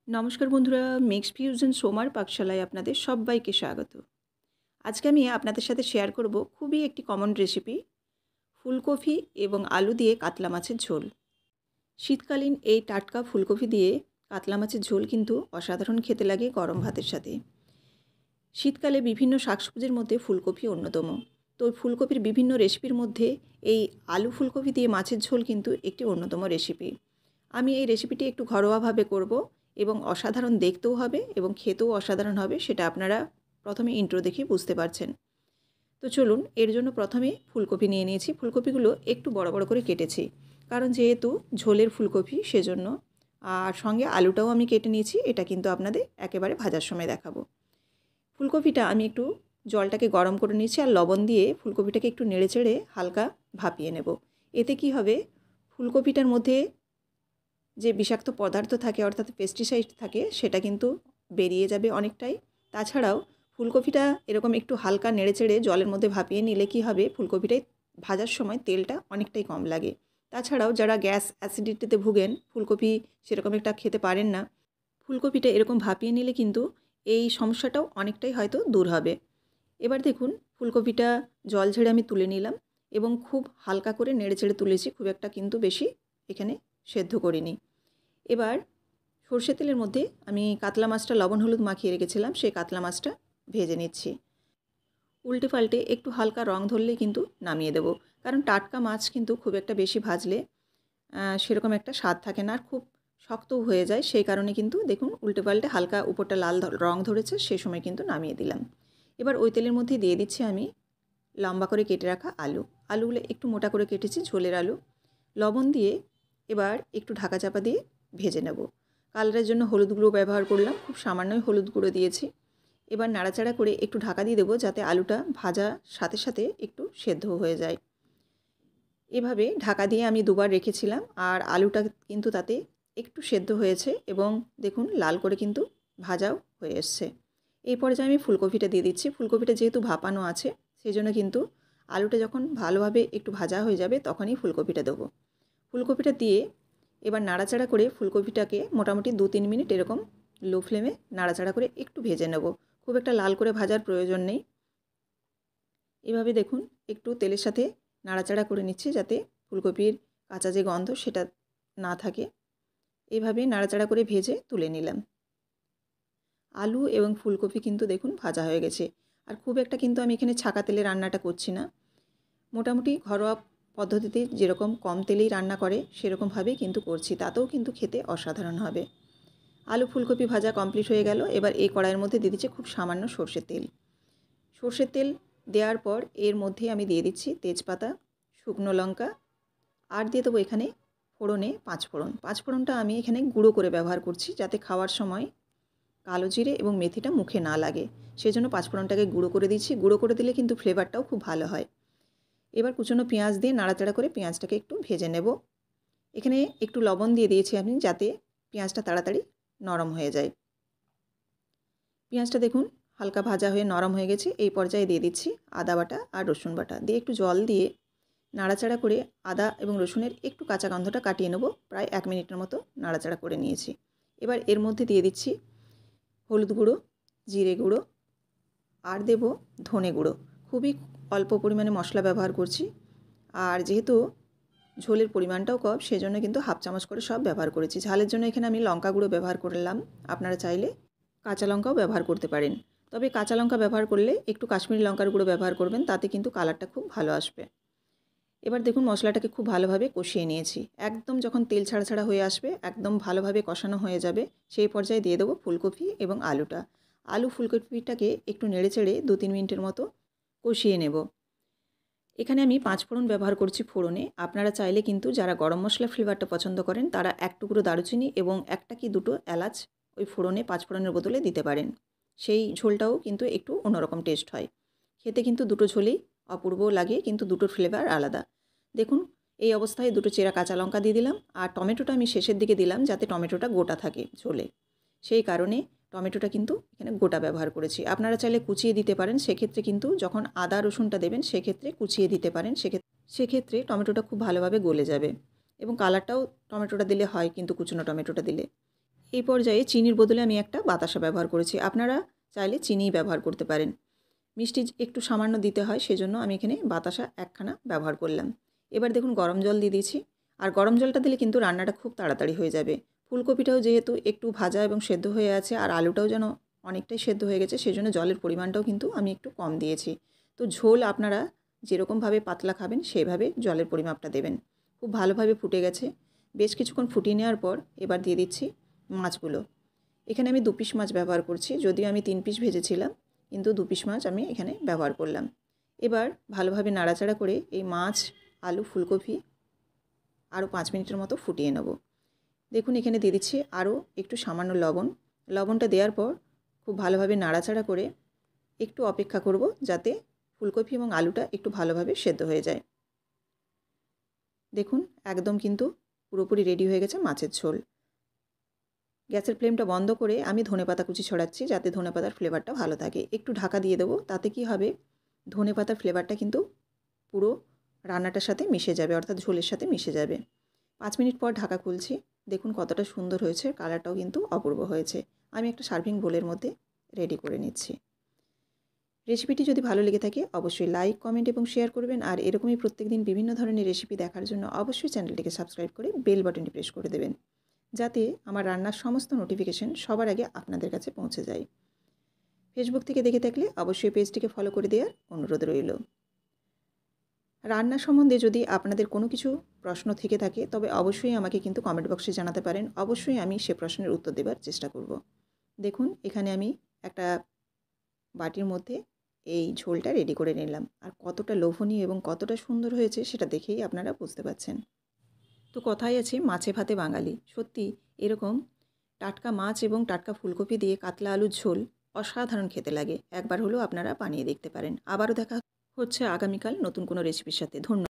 নমস্কার বন্ধুরা, mixed fusion সোমার পাকশালায় আপনাদের সবাইকে স্বাগত। আজকে আমি আপনাদের সাথে শেয়ার করব খুবই একটি কমন রেসিপি, ফুলকপি এবং আলু দিয়ে কাতলা মাছের ঝোল। শীতকালীন এই টাটকা ফুলকপি দিয়ে কাতলা মাছের ঝোল কিন্তু অসাধারণ খেতে লাগে গরম ভাতের সাথে। শীতকালে বিভিন্ন শাকসবজির মধ্যে ফুলকপি অন্যতম। তো ফুলকপির বিভিন্ন রেসিপির মধ্যে এই আলু ফুলকপি দিয়ে মাছের ঝোল কিন্তু একটি অন্যতম রেসিপি। আমি এই রেসিপিটি একটু ঘরোয়াভাবে করব এবং অসাধারণ দেখতেও হবে এবং খেতেও অসাধারণ হবে, সেটা আপনারা প্রথমে ইন্ট্রো দেখে বুঝতে পারছেন। তো চলুন, এর জন্য প্রথমে ফুলকপি নিয়ে নিয়েছি। ফুলকপিগুলো একটু বড় বড় করে কেটেছি, কারণ যেহেতু ঝোলের ফুলকপি সেজন্য। আর সঙ্গে আলুটাও আমি কেটে নিয়েছি, এটা কিন্তু আপনাদের একেবারে ভাজার সময় দেখাবো। ফুলকপিটা আমি একটু জলটাকে গরম করে নিয়েছি আর লবণ দিয়ে ফুলকপিটাকে একটু নেড়েচেড়ে হালকা ভাপিয়ে নেব। এতে কি হবে, ফুলকপিটার মধ্যে যে বিষাক্ত পদার্থ থাকে অর্থাৎ পেস্টিসাইড থাকে সেটা কিন্তু বেরিয়ে যাবে অনেকটাই। তাছাড়াও ফুলকপিটা এরকম একটু হালকা নেড়েচেড়ে জলের মধ্যে ভাপিয়ে নিলে কি হবে, ফুলকপিটায় ভাজার সময় তেলটা অনেকটাই কম লাগে। তাছাড়াও যারা গ্যাস অ্যাসিডিটিতে ভুগেন, ফুলকপি সেরকম একটা খেতে পারেন না, ফুলকপিটা এরকম ভাপিয়ে নিলে কিন্তু এই সমস্যাটাও অনেকটাই হয়তো দূর হবে। এবার দেখুন, ফুলকপিটা জল ঝেড়ে আমি তুলে নিলাম এবং খুব হালকা করে নেড়েচেড়ে তুলেছি, খুব একটা কিন্তু বেশি এখানে সেদ্ধ করিনি। এবার সর্ষের তেলের মধ্যে আমি কাতলা মাছটা লবণ হলুদ মাখিয়ে রেখেছিলাম, সেই কাতলা মাছটা ভেজে নিচ্ছি। উল্টে পাল্টে একটু হালকা রং ধরলেই কিন্তু নামিয়ে দেব, কারণ টাটকা মাছ কিন্তু খুব একটা বেশি ভাজলে সেরকম একটা স্বাদ থাকে না, আর খুব শক্তও হয়ে যায়। সেই কারণে কিন্তু দেখুন, উল্টে পাল্টে হালকা উপরটা লাল রং ধরেছে, সেই সময় কিন্তু নামিয়ে দিলাম। এবার ওই তেলের মধ্যে দিয়ে দিচ্ছি আমি লম্বা করে কেটে রাখা আলু। আলুগুলো একটু মোটা করে কেটেছি, ঝোলের আলু। লবণ দিয়ে এবার একটু ঢাকা চাপা দিয়ে ভেজে নেব। কালারের জন্য হলুদ গুঁড়ো ব্যবহার করলাম, খুব সামান্যই হলুদ গুঁড়ো দিয়েছি। এবার নাড়াচাড়া করে একটু ঢাকা দিয়ে দেবো, যাতে আলুটা ভাজার সাথে সাথে একটু সেদ্ধ হয়ে যায়। এভাবে ঢাকা দিয়ে আমি দুবার রেখেছিলাম, আর আলুটা কিন্তু তাতে একটু সেদ্ধ হয়েছে এবং দেখুন লাল করে কিন্তু ভাজাও হয়ে এসছে। এই পর্যায়ে আমি ফুলকপিটা দিয়ে দিচ্ছি। ফুলকপিটা যেহেতু ভাপানো আছে, সেই জন্য কিন্তু আলুটা যখন ভালোভাবে একটু ভাজা হয়ে যাবে তখনই ফুলকপিটা দেবো। ফুলকপিটা দিয়ে এবার নাড়াচাড়া করে ফুলকপিটাকে মোটামুটি 2-3 মিনিট এরকম লো ফ্লেমে নাড়াচাড়া করে একটু ভেজে নেব। খুব একটা লাল করে ভাজার প্রয়োজন নেই। এভাবে দেখুন একটু তেলের সাথে নাড়াচাড়া করে নিচ্ছি, যাতে ফুলকপির কাঁচা যে গন্ধ সেটা না থাকে। এভাবে নাড়াচাড়া করে ভেজে তুলে নিলাম। আলু এবং ফুলকপি কিন্তু দেখুন ভাজা হয়ে গেছে। আর খুব একটা কিন্তু আমি এখানে ছাকা তেলে রান্নাটা করছি না, মোটামুটি ঘরোয়া পদ্ধতিতে যেরকম কম তেলেই রান্না করে সেরকমভাবেই কিন্তু করছি, তাতেও কিন্তু খেতে অসাধারণ হবে। আলু ফুলকপি ভাজা কমপ্লিট হয়ে গেল। এবার এই কড়াইয়ের মধ্যে দিয়ে দিচ্ছি খুব সামান্য সর্ষের তেল। সর্ষের তেল দেওয়ার পর এর মধ্যে আমি দিয়ে দিচ্ছি তেজপাতা, শুকনো লঙ্কা, আর দিয়ে দেবো এখানে ফোড়নে 5 ফোড়ন। 5 ফোড়নটা আমি এখানে গুঁড়ো করে ব্যবহার করছি, যাতে খাওয়ার সময় কালো জিরে এবং মেথিটা মুখে না লাগে, সেজন্য 5 ফোড়নটাকে গুঁড়ো করে দিচ্ছি। গুঁড়ো করে দিলে কিন্তু ফ্লেভারটাও খুব ভালো হয়। এবার কুচনো পেঁয়াজ দিয়ে নাড়াচাড়া করে পেঁয়াজটাকে একটু ভেজে নেব। এখানে একটু লবণ দিয়ে দিয়েছি আমি, যাতে পেঁয়াজটা তাড়াতাড়ি নরম হয়ে যায়। পেঁয়াজটা দেখুন হালকা ভাজা হয়ে নরম হয়ে গেছে। এই পর্যায়ে দিয়ে দিচ্ছি আদা বাটা আর রসুন বাটা, দিয়ে একটু জল দিয়ে নাড়াচাড়া করে আদা এবং রসুনের একটু কাঁচা গন্ধটা কাটিয়ে নেব। প্রায় 1 মিনিটের মতো নাড়াচাড়া করে নিয়েছি। এবার এর মধ্যে দিয়ে দিচ্ছি হলুদ গুঁড়ো, জিরে গুঁড়ো, আর দেব ধনে গুঁড়ো। খুবই অল্প পরিমাণে মশলা ব্যবহার করছি, আর যেহেতু ঝোলের পরিমাণটাও কম, সেজন্য কিন্তু হাফ চামচ করে সব ব্যবহার করেছি। ঝালের জন্য এখানে আমি লঙ্কা গুঁড়ো ব্যবহার করলাম, আপনারা চাইলে কাঁচা লঙ্কাও ব্যবহার করতে পারেন। তবে কাঁচা লঙ্কা ব্যবহার করলে একটু কাশ্মীরি লঙ্কার গুঁড়ো ব্যবহার করবেন, তাতে কিন্তু কালারটা খুব ভালো আসবে। এবার দেখুন মশলাটাকে খুব ভালোভাবে কষিয়ে নিয়েছি। একদম যখন তেল ছাড়া ছাড়া হয়ে আসবে, একদম ভালোভাবে কষানো হয়ে যাবে, সেই পর্যায়ে দিয়ে দেবো ফুলকপি এবং আলুটা। আলু ফুলকপিটাকে একটু নেড়েচেড়ে 2-3 মিনিটের মতো কষিয়ে নেব। এখানে আমি 5 ফোড়ন ব্যবহার করছি ফোড়নে। আপনারা চাইলে কিন্তু যারা গরম মশলা ফ্লেভারটা পছন্দ করেন, তারা 1 টুকরো দারুচিনি এবং 1টা কি 2টো এলাচ ওই ফোড়নে 5 ফোড়নের বদলে দিতে পারেন। সেই ঝোলটাও কিন্তু একটু অন্যরকম টেস্ট হয়। খেতে কিন্তু দুটো ঝোলই অপূর্ব লাগে, কিন্তু দুটোর ফ্লেভার আলাদা। দেখুন এই অবস্থায় 2টো চেরা কাঁচা লঙ্কা দিয়ে দিলাম, আর টমেটোটা আমি শেষের দিকে দিলাম, যাতে টমেটোটা গোটা থাকে ঝোলে। সেই কারণে টমেটোটা কিন্তু এখানে গোটা ব্যবহার করেছি। আপনারা চাইলে কুচিয়ে দিতে পারেন, সেক্ষেত্রে কিন্তু যখন আদা রসুনটা দেবেন সেক্ষেত্রে কুচিয়ে দিতে পারেন, সেক্ষেত্রে টমেটোটা খুব ভালোভাবে গলে যাবে এবং কালারটাও টমেটোটা দিলে হয় কিন্তু কুচনো টমেটোটা দিলে। এই পর্যায়ে চিনির বদলে আমি একটা বাতাসা ব্যবহার করেছি। আপনারা চাইলে চিনিই ব্যবহার করতে পারেন। মিষ্টি একটু সামান্য দিতে হয়, সেজন্য আমি এখানে বাতাসা একখানা ব্যবহার করলাম। এবার দেখুন গরম জল দিয়ে দিয়েছি। আর গরম জলটা দিলে কিন্তু রান্নাটা খুব তাড়াতাড়ি হয়ে যাবে। ফুলকপিটাও যেহেতু একটু ভাজা এবং সেদ্ধ হয়ে আছে, আর আলুটাও যেন অনেকটাই সেদ্ধ হয়ে গেছে, সেজন্য জলের পরিমাণটাও কিন্তু আমি একটু কম দিয়েছি। তো ঝোল আপনারা যেরকমভাবে পাতলা খাবেন সেইভাবে জলের পরিমাপটা দেবেন। খুব ভালোভাবে ফুটে গেছে। বেশ কিছুক্ষণ ফুটিয়ে নেওয়ার পর এবার দিয়ে দিচ্ছি মাছগুলো। এখানে আমি 2 পিস মাছ ব্যবহার করছি, যদিও আমি 3 পিস ভেজেছিলাম, কিন্তু 2 পিস মাছ আমি এখানে ব্যবহার করলাম। এবার ভালোভাবে নাড়াচাড়া করে এই মাছ, আলু, ফুলকপি আরও 5 মিনিটের মতো ফুটিয়ে নেব। দেখুন এখানে দিয়ে দিচ্ছি আরও একটু সামান্য লবণ। লবণটা দেওয়ার পর খুব ভালোভাবে নাড়াচাড়া করে একটু অপেক্ষা করব, যাতে ফুলকপি এবং আলুটা একটু ভালোভাবে সেদ্ধ হয়ে যায়। দেখুন একদম কিন্তু পুরোপুরি রেডি হয়ে গেছে মাছের ঝোল। গ্যাসের ফ্লেমটা বন্ধ করে আমি ধনেপাতা কুচি ছড়াচ্ছি, যাতে ধনেপাতার ফ্লেভারটা ভালো থাকে। একটু ঢাকা দিয়ে দেবো, তাতে কি হবে, ধনেপাতার ফ্লেভারটা কিন্তু পুরো রান্নাটার সাথে মিশে যাবে, অর্থাৎ ঝোলের সাথে মিশে যাবে। 5 মিনিট পর ঢাকা খুলছি। দেখুন কতটা সুন্দর হয়েছে, কালারটাও কিন্তু অপূর্ব হয়েছে। আমি একটা সার্ভিং বোলের মধ্যে রেডি করে নিচ্ছি। রেসিপিটি যদি ভালো লেগে থাকে অবশ্যই লাইক, কমেন্ট এবং শেয়ার করবেন। আর এরকমই প্রত্যেকদিন বিভিন্ন ধরনের রেসিপি দেখার জন্য অবশ্যই চ্যানেলটিকে সাবস্ক্রাইব করে বেল বাটনটি প্রেস করে দেবেন, যাতে আমার রান্নার সমস্ত নোটিফিকেশন সবার আগে আপনাদের কাছে পৌঁছে যায়। ফেসবুক থেকে দেখে থাকলে অবশ্যই পেজটিকে ফলো করে দেওয়ার অনুরোধ রইল। রান্না সম্বন্ধে যদি আপনাদের কোনো কিছু প্রশ্ন থেকে থাকে তবে অবশ্যই আমাকে কিন্তু কমেন্ট বক্সে জানাতে পারেন। অবশ্যই আমি সে প্রশ্নের উত্তর দেওয়ার চেষ্টা করব। দেখুন এখানে আমি একটা বাটির মধ্যে এই ঝোলটা রেডি করে নিলাম। আর কতটা লোভনীয় এবং কতটা সুন্দর হয়েছে সেটা দেখেই আপনারা বুঝতে পারছেন। তো কথাই আছে মাছে ভাতে বাঙালি। সত্যি এরকম টাটকা মাছ এবং টাটকা ফুলকপি দিয়ে কাতলা আলুর ঝোল অসাধারণ খেতে লাগে। একবার হলেও আপনারা বানিয়ে দেখতে পারেন। আবারও দেখা হচ্ছে আগামীকাল নতুন কোনো রেসিপির সাথে। ধন্যবাদ।